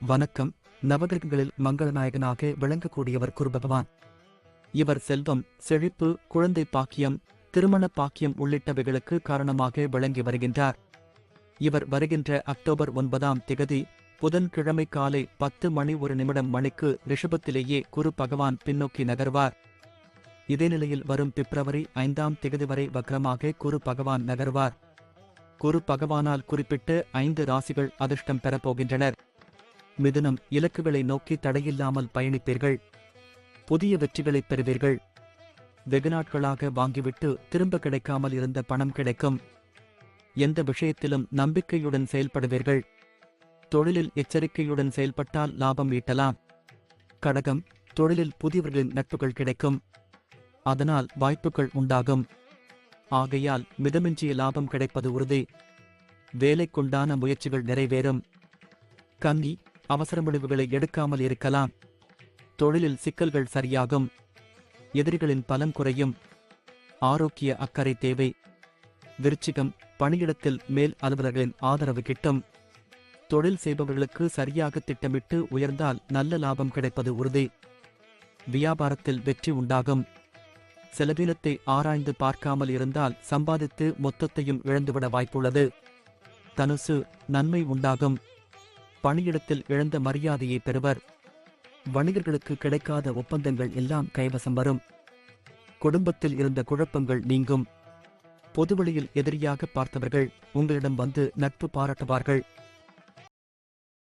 வணக்கம். நவகிரகங்களில் மங்களநாயகனாக விளங்கக்கூடியவர் குரு பகவான். இவர் செல்வம், செழிப்பு, குழந்தை பாக்கியம், திருமண பாக்கியம் உள்ளிட்டவைகளுக்கு காரணமாக விளங்கி வருகின்றார். இவர் வருகின்ற அக்டோபர் 9ஆம் திகதி புதன்கிழமை காலை 10:01 மணிக்கு ரிஷபத்திலேயே குரு பகவான் பின்னோக்கி நகர்வார். இதே நிலையில் வரும் பிப்ரவரி 5ஆம் திகதி வரை வக்ரமாக குரு பகவான் நகர்வார். குரு பகவானால் குறிப்பிட்டு 5 ராசிகள் அதிர்ஷ்டம் பெறப்போகின்றனர். மிதுனம், இலக்குகளை நோக்கி தடையில்லாமல் பயணிப்பீர்கள். புதிய வெற்றிகளைப் பெறுவீர்கள். வெகுநாட்களாக வாங்கிவிட்டு திரும்ப கிடைக்காமல் இருந்த பணம் கிடைக்கும். எந்த விஷயத்திலும் நம்பிக்கையுடன் செயல்படுவீர்கள். தொழிலில் எச்சரிக்கையுடன் செயல்பட்டால் லாபம் ஈட்டலாம். கடகம், தொழிலில் புதியவர்களின் நட்புகள் கிடைக்கும். அதனால் வாய்ப்புகள் உண்டாகும். ஆகையால் மிதமிஞ்சிய லாபம் கிடைப்பது உறுதி. வேலைக்குண்டான முயற்சிகள் நிறைவேறும். கன்னி, அவசர முடிவுகளை எடுக்காமல் இருக்கலாம். தொழிலில் சிக்கல்கள் சரியாகும். எதிரிகளின் பலம் குறையும். ஆரோக்கிய அக்கறை தேவை. விருச்சிகம், பணியிடத்தில் மேல் அலுவலர்களின் ஆதரவு கிட்டும். தொழில் செய்பவர்களுக்கு சரியாக திட்டமிட்டு உயர்ந்தால் நல்ல லாபம் கிடைப்பது உறுதி. வியாபாரத்தில் வெற்றி உண்டாகும். செலவினத்தை ஆராய்ந்து பார்க்காமல் இருந்தால் சம்பாதித்து மொத்தத்தையும் இழந்துவிட வாய்ப்புள்ளது. தனுசு, நன்மை உண்டாகும். பணியிடத்தில் இழந்த மரியாதையை பெறுவர். வணிகர்களுக்கு கிடைக்காத ஒப்பந்தங்கள் எல்லாம் கைவசம் வரும். குடும்பத்தில் இருந்த குழப்பங்கள் நீங்கும். பொதுவெளியில் எதிரியாக பார்த்தவர்கள் உங்களிடம் வந்து நட்பு பாராட்டுவார்கள்.